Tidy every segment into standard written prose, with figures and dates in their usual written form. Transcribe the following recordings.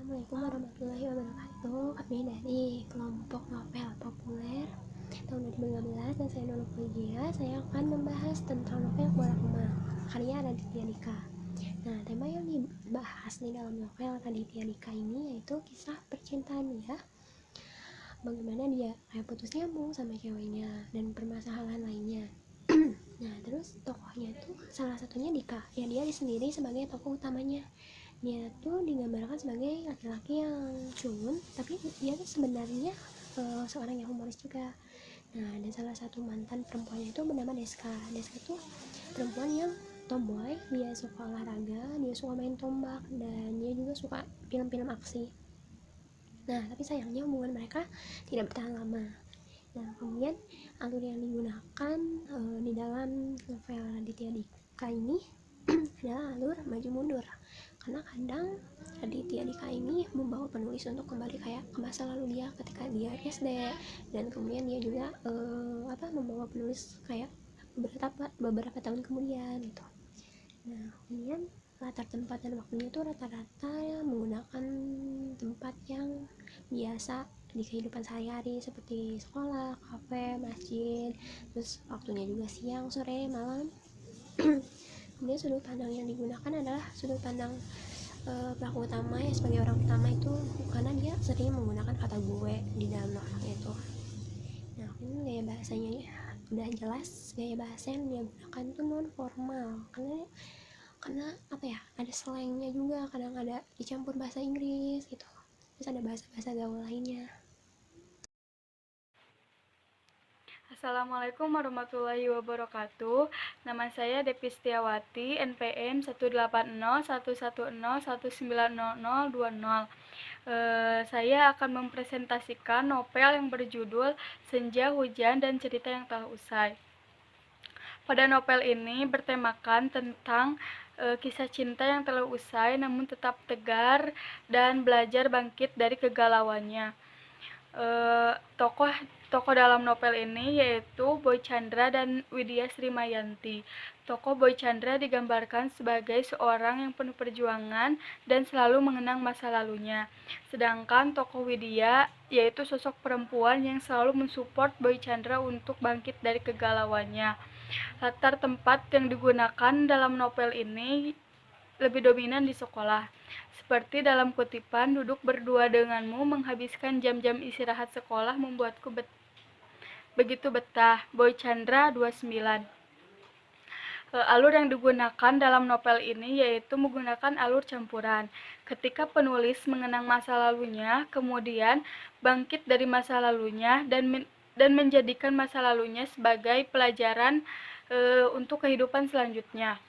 Assalamualaikum warahmatullahi wabarakatuh. Kami dari kelompok novel populer tahun 2015 dan saya Nurul Fulia. Saya akan membahas tentang novel Bola Kemah karya Raditya Dika. Nah, tema yang dibahas di dalam novel Raditya Dika ini yaitu kisah percintaan dia. Bagaimana dia kayak putus nyambung sama ceweknya dan permasalahan lainnya. Nah, terus tokohnya itu salah satunya Dika. Ya, dia sendiri sebagai tokoh utamanya. Dia tuh digambarkan sebagai laki-laki yang culun, tapi dia tuh sebenarnya seorang yang humoris juga. Nah, dan salah satu mantan perempuannya itu bernama Deska. Deska tuh perempuan yang tomboy, dia suka olahraga, dia suka main tombak, dan dia juga suka film-film aksi. Nah, tapi sayangnya hubungan mereka tidak bertahan lama. Nah, kemudian alur yang digunakan di dalam novel Raditya Dika ini adalah alur maju mundur, karena kadang Raditya Dika ini membawa penulis untuk kembali kayak ke masa lalu dia ketika dia SD, dan kemudian dia juga membawa penulis kayak beberapa tahun kemudian gitu. Nah, kemudian latar tempat dan waktunya itu rata-rata menggunakan tempat yang biasa di kehidupan sehari-hari seperti sekolah, kafe, masjid, terus waktunya juga siang, sore, malam. Kemudian sudut pandang yang digunakan adalah sudut pandang pelaku utama ya, sebagai orang pertama itu, karena dia sering menggunakan kata gue di dalam novelnya itu. Nah, ini gaya bahasanya ya udah jelas, gaya bahasa yang dia gunakan itu non formal, karena ada slangnya juga, kadang ada dicampur bahasa Inggris gitu, terus ada bahasa-bahasa gaul lainnya. Assalamualaikum warahmatullahi wabarakatuh. Nama saya Depi Setiawati, NPM 18011019020. Saya akan mempresentasikan novel yang berjudul Senja, Hujan, dan Cerita yang Telah Usai. Pada novel ini bertemakan tentang kisah cinta yang telah usai namun tetap tegar dan belajar bangkit dari kegalauannya. Tokoh dalam novel ini yaitu Boy Chandra dan Widya Srimayanti. Tokoh Boy Chandra digambarkan sebagai seorang yang penuh perjuangan dan selalu mengenang masa lalunya. Sedangkan tokoh Widya yaitu sosok perempuan yang selalu mensupport Boy Chandra untuk bangkit dari kegalauannya. Latar tempat yang digunakan dalam novel ini lebih dominan di sekolah. Seperti dalam kutipan, duduk berdua denganmu menghabiskan jam-jam istirahat sekolah membuatku begitu betah. Boy Chandra 29. Alur yang digunakan dalam novel ini yaitu menggunakan alur campuran. Ketika penulis mengenang masa lalunya, kemudian bangkit dari masa lalunya dan menjadikan masa lalunya sebagai pelajaran untuk kehidupan selanjutnya.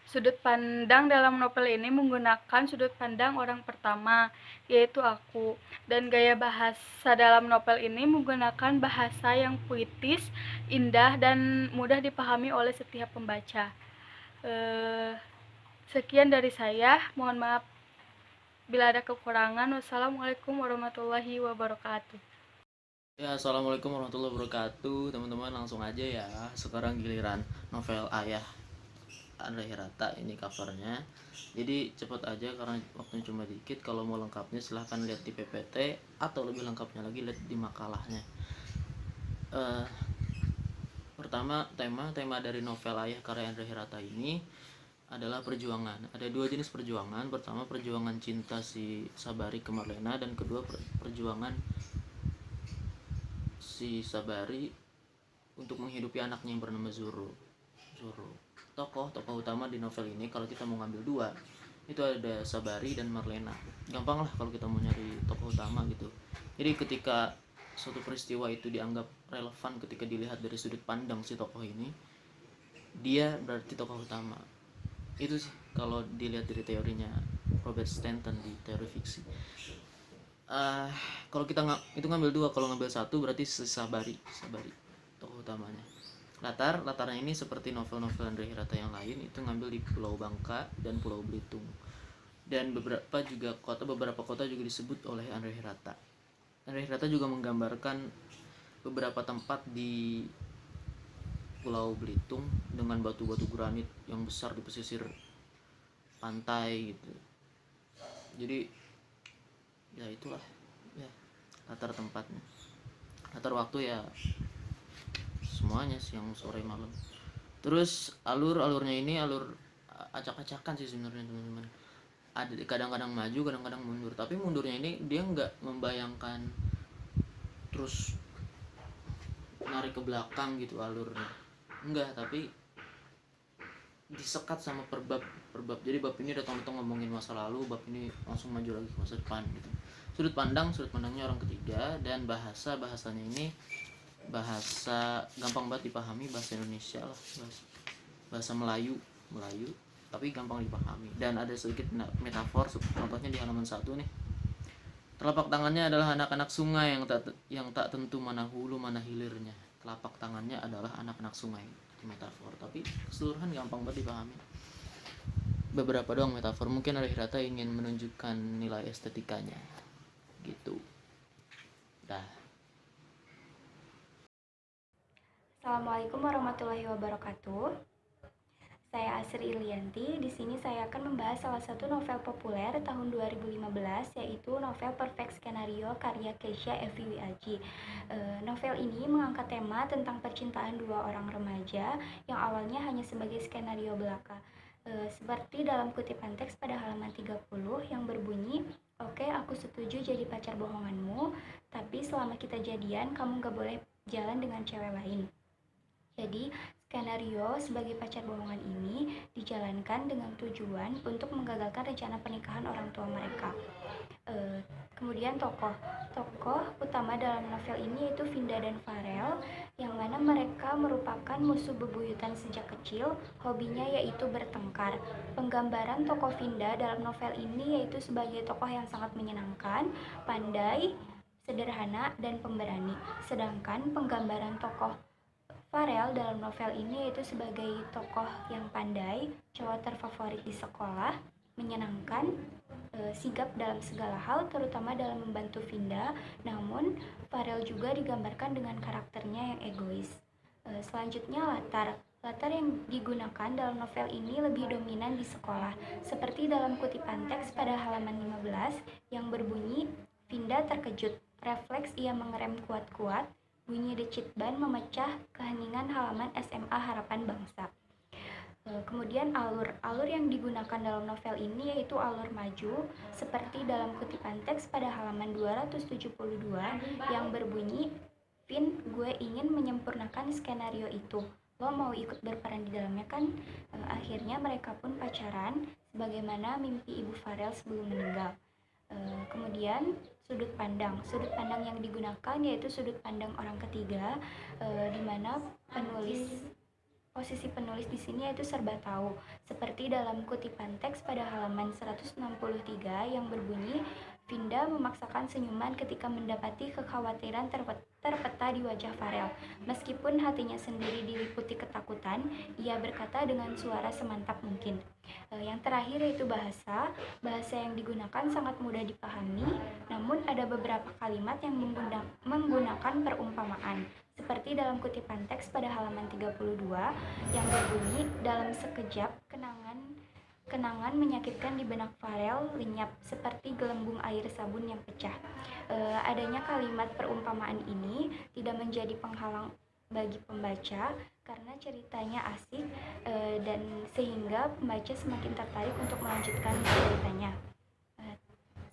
Sudut pandang dalam novel ini menggunakan sudut pandang orang pertama, yaitu aku. Dan gaya bahasa dalam novel ini menggunakan bahasa yang puitis, indah, dan mudah dipahami oleh setiap pembaca. Sekian dari saya, mohon maaf bila ada kekurangan. Wassalamualaikum warahmatullahi wabarakatuh. Ya, assalamualaikum warahmatullahi wabarakatuh, teman-teman. Langsung aja ya. Sekarang giliran novel Ayah Andre Hirata, ini covernya. Jadi cepet aja karena waktunya cuma dikit. Kalau mau lengkapnya silahkan lihat di PPT atau lebih lengkapnya lagi lihat di makalahnya. Pertama, tema dari novel Ayah karya Andre Hirata ini adalah perjuangan. Ada dua jenis perjuangan. Pertama, perjuangan cinta si Sabari ke Marlena, dan kedua perjuangan si Sabari untuk menghidupi anaknya yang bernama Zuru. Tokoh utama di novel ini, kalau kita mau ngambil dua, itu ada Sabari dan Marlena. Gampang lah kalau kita mau nyari tokoh utama gitu. Jadi ketika suatu peristiwa itu dianggap relevan ketika dilihat dari sudut pandang si tokoh ini, dia berarti tokoh utama. Itu sih kalau dilihat dari teorinya Robert Stanton di teori fiksi. Kalau kita itu ngambil dua, kalau ngambil satu berarti Sabari tokoh utamanya. Latarnya ini seperti novel-novel Andre Hirata yang lain, itu ngambil di Pulau Bangka dan Pulau Belitung, dan beberapa kota juga disebut oleh Andre Hirata. Andre Hirata juga menggambarkan beberapa tempat di Pulau Belitung dengan batu-batu granit yang besar di pesisir pantai gitu. Jadi ya itulah ya latar tempatnya, latar waktu ya semuanya, siang sore malam. Terus alurnya ini alur acak-acakan sih sebenarnya teman-teman. Ada kadang-kadang maju, kadang-kadang mundur, tapi mundurnya ini dia nggak membayangkan terus narik ke belakang gitu alurnya, enggak, tapi disekat sama perbab. Jadi bab ini datang-datang ngomongin masa lalu, bab ini langsung maju lagi ke masa depan gitu. Sudut pandangnya orang ketiga, dan bahasanya ini bahasa gampang banget dipahami, bahasa Indonesia lah, bahasa Melayu tapi gampang dipahami, dan ada sedikit metafor. Contohnya di halaman 1 nih, telapak tangannya adalah anak-anak sungai yang tak tentu mana hulu mana hilirnya. Telapak tangannya adalah anak-anak sungai, metafor, tapi keseluruhan gampang banget dipahami. Beberapa doang metafor, mungkin ada Hirata ingin menunjukkan nilai estetikanya gitu. Dah. Assalamualaikum warahmatullahi wabarakatuh. Saya Asri Ilianti. Di sini saya akan membahas salah satu novel populer tahun 2015, yaitu novel Perfect Skenario karya Keisha Eviwiaji. Novel ini mengangkat tema tentang percintaan dua orang remaja yang awalnya hanya sebagai skenario belaka. Seperti dalam kutipan teks pada halaman 30 yang berbunyi, "Oke, aku setuju jadi pacar bohonganmu, tapi selama kita jadian, kamu gak boleh jalan dengan cewek lain." Jadi, skenario sebagai pacar bohongan ini dijalankan dengan tujuan untuk menggagalkan rencana pernikahan orang tua mereka. Kemudian tokoh utama dalam novel ini yaitu Vinda dan Farel, yang mana mereka merupakan musuh bebuyutan sejak kecil. Hobinya yaitu bertengkar. Penggambaran tokoh Vinda dalam novel ini yaitu sebagai tokoh yang sangat menyenangkan, pandai, sederhana, dan pemberani. Sedangkan penggambaran tokoh Farel dalam novel ini yaitu sebagai tokoh yang pandai, cowok terfavorit di sekolah, menyenangkan, sigap dalam segala hal, terutama dalam membantu Vinda. Namun, Farel juga digambarkan dengan karakternya yang egois. Selanjutnya latar yang digunakan dalam novel ini lebih dominan di sekolah, seperti dalam kutipan teks pada halaman 15 yang berbunyi, "Vinda terkejut, refleks ia mengerem kuat-kuat, bunyi decit ban memecah keheningan halaman SMA Harapan Bangsa." Kemudian alur yang digunakan dalam novel ini yaitu alur maju, seperti dalam kutipan teks pada halaman 272 yang berbunyi, "Vin, gue ingin menyempurnakan skenario itu. Lo mau ikut berperan di dalamnya kan?" Akhirnya mereka pun pacaran, sebagaimana mimpi ibu Farel sebelum meninggal. Kemudian sudut pandang yang digunakan yaitu sudut pandang orang ketiga, di mana posisi penulis di sini yaitu serba tahu, seperti dalam kutipan teks pada halaman 163 yang berbunyi, "Vinda memaksakan senyuman ketika mendapati kekhawatiran terpeta di wajah Farel. Meskipun hatinya sendiri diliputi ketakutan, ia berkata dengan suara semantap mungkin." Yang terakhir yaitu bahasa yang digunakan sangat mudah dipahami, namun ada beberapa kalimat yang menggunakan perumpamaan, seperti dalam kutipan teks pada halaman 32 yang berbunyi, "Dalam sekejap, kenangan menyakitkan di benak Farel lenyap seperti gelembung air sabun yang pecah." Adanya kalimat perumpamaan ini tidak menjadi penghalang bagi pembaca karena ceritanya asik, dan sehingga pembaca semakin tertarik untuk melanjutkan ceritanya.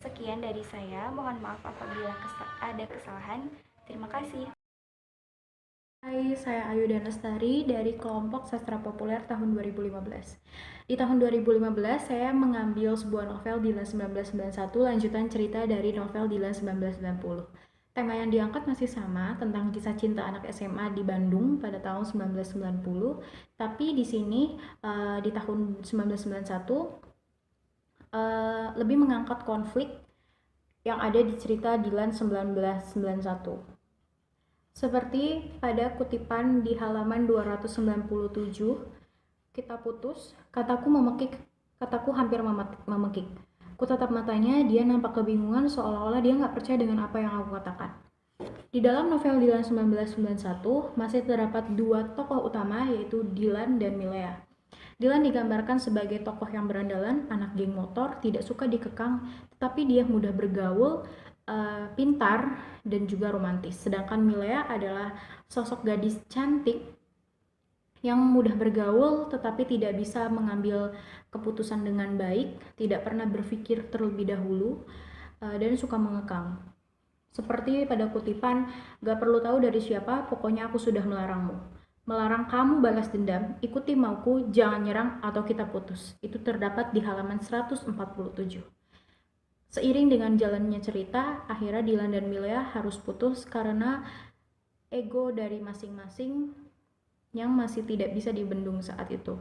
Sekian dari saya, mohon maaf apabila ada kesalahan. Terima kasih. Hai, saya Ayu Danastari dari kelompok Sastra Populer tahun 2015. Di tahun 2015, saya mengambil sebuah novel Dilan 1991, lanjutan cerita dari novel Dilan 1990. Tema yang diangkat masih sama, tentang kisah cinta anak SMA di Bandung pada tahun 1990, tapi di sini di tahun 1991 lebih mengangkat konflik yang ada di cerita Dilan 1991. Seperti pada kutipan di halaman 297, "Kita putus, kataku memekik, kataku hampir memekik. Ku tatap matanya, dia nampak kebingungan seolah-olah dia gak percaya dengan apa yang aku katakan." Di dalam novel Dilan 1991 masih terdapat dua tokoh utama yaitu Dilan dan Milea. Dylan digambarkan sebagai tokoh yang berandalan, anak geng motor, tidak suka dikekang, tetapi dia mudah bergaul, pintar, dan juga romantis. Sedangkan Milea adalah sosok gadis cantik yang mudah bergaul tetapi tidak bisa mengambil keputusan dengan baik, tidak pernah berpikir terlebih dahulu, dan suka mengekang. Seperti pada kutipan, gak perlu tahu dari siapa, pokoknya aku sudah melarangmu. Melarang kamu balas dendam, ikuti mauku, jangan nyerang atau kita putus. Itu terdapat di halaman 147. Seiring dengan jalannya cerita, akhirnya Dylan dan Milea harus putus karena ego dari masing-masing yang masih tidak bisa dibendung saat itu.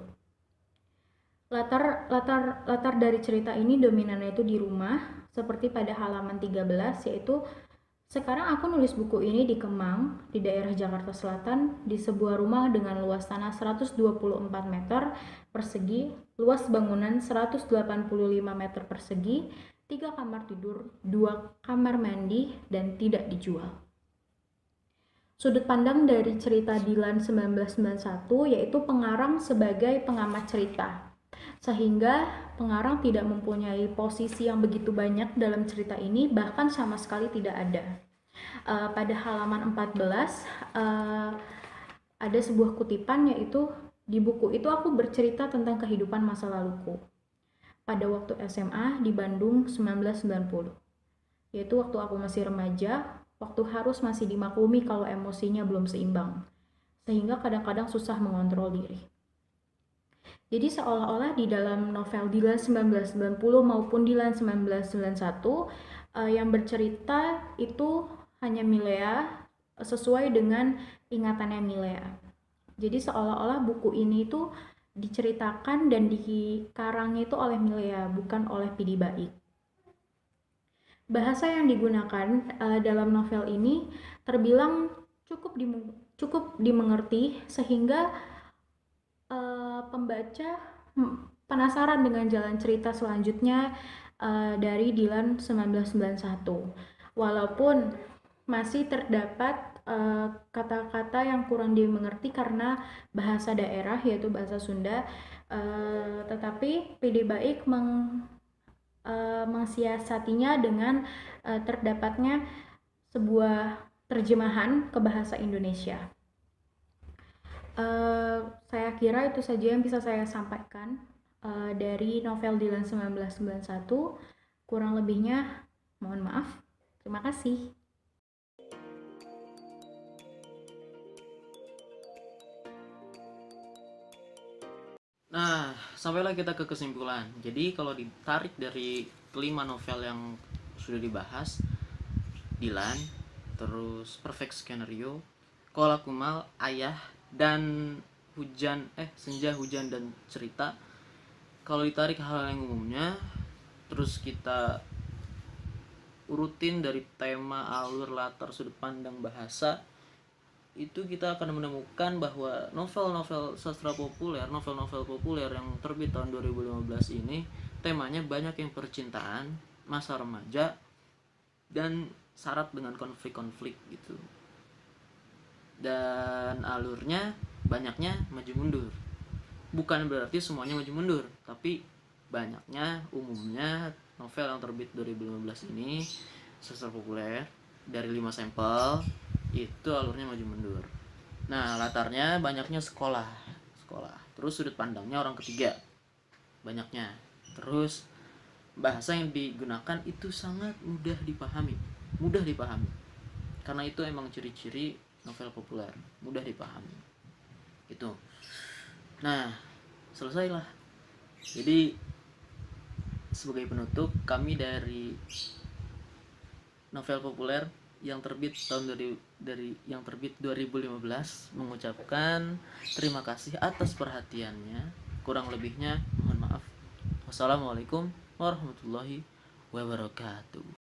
Latar dari cerita ini dominannya itu di rumah, seperti pada halaman 13, yaitu sekarang aku nulis buku ini di Kemang, di daerah Jakarta Selatan, di sebuah rumah dengan luas tanah 124 meter persegi, luas bangunan 185 meter persegi, 3 kamar tidur, 2 kamar mandi, dan tidak dijual. Sudut pandang dari cerita Dylan 1991 yaitu pengarang sebagai pengamat cerita. Sehingga pengarang tidak mempunyai posisi yang begitu banyak dalam cerita ini, bahkan sama sekali tidak ada. Pada halaman 14 ada sebuah kutipan, yaitu di buku itu aku bercerita tentang kehidupan masa laluku pada waktu SMA di Bandung 1990, yaitu waktu aku masih remaja, waktu harus masih dimaklumi kalau emosinya belum seimbang, sehingga kadang-kadang susah mengontrol diri. Jadi seolah-olah di dalam novel Dylan 1990 maupun Dylan 1991 yang bercerita itu hanya Milea sesuai dengan ingatannya Milea. Jadi seolah-olah buku ini itu diceritakan dan dikarang itu oleh Milea, bukan oleh Pidi Baiq. Bahasa yang digunakan dalam novel ini terbilang cukup dimengerti sehingga pembaca penasaran dengan jalan cerita selanjutnya dari Dylan 1991. Walaupun masih terdapat kata-kata yang kurang dimengerti karena bahasa daerah, yaitu bahasa Sunda, tetapi Pidi Baiq mensiasatinya dengan terdapatnya sebuah terjemahan ke bahasa Indonesia. Saya kira itu saja yang bisa saya sampaikan dari novel Dylan 1991. Kurang lebihnya mohon maaf. Terima kasih. Nah, sampailah kita ke kesimpulan. Jadi kalau ditarik dari kelima novel yang sudah dibahas, Dylan, terus Perfect Scenario, Kola Kumal, Ayah, dan Senja, Hujan, dan Cerita. Kalau ditarik hal yang umumnya, terus kita urutin dari tema, alur, latar, sudut pandang, bahasa, itu kita akan menemukan bahwa novel-novel sastra populer, novel-novel populer yang terbit tahun 2015 ini temanya banyak yang percintaan, masa remaja, dan syarat dengan konflik-konflik gitu. Dan alurnya banyaknya maju mundur. Bukan berarti semuanya maju mundur, tapi banyaknya, umumnya novel yang terbit 2015 ini sastra populer dari 5 sampel itu alurnya maju mundur. Nah, latarnya banyaknya sekolah. Terus sudut pandangnya orang ketiga banyaknya. Terus bahasa yang digunakan itu sangat mudah dipahami. Karena itu emang ciri-ciri novel populer, mudah dipahami. Itu. Nah, selesailah. Jadi sebagai penutup, kami dari novel populer yang terbit yang terbit 2015 mengucapkan terima kasih atas perhatiannya. Kurang lebihnya mohon maaf. Wassalamualaikum warahmatullahi wabarakatuh.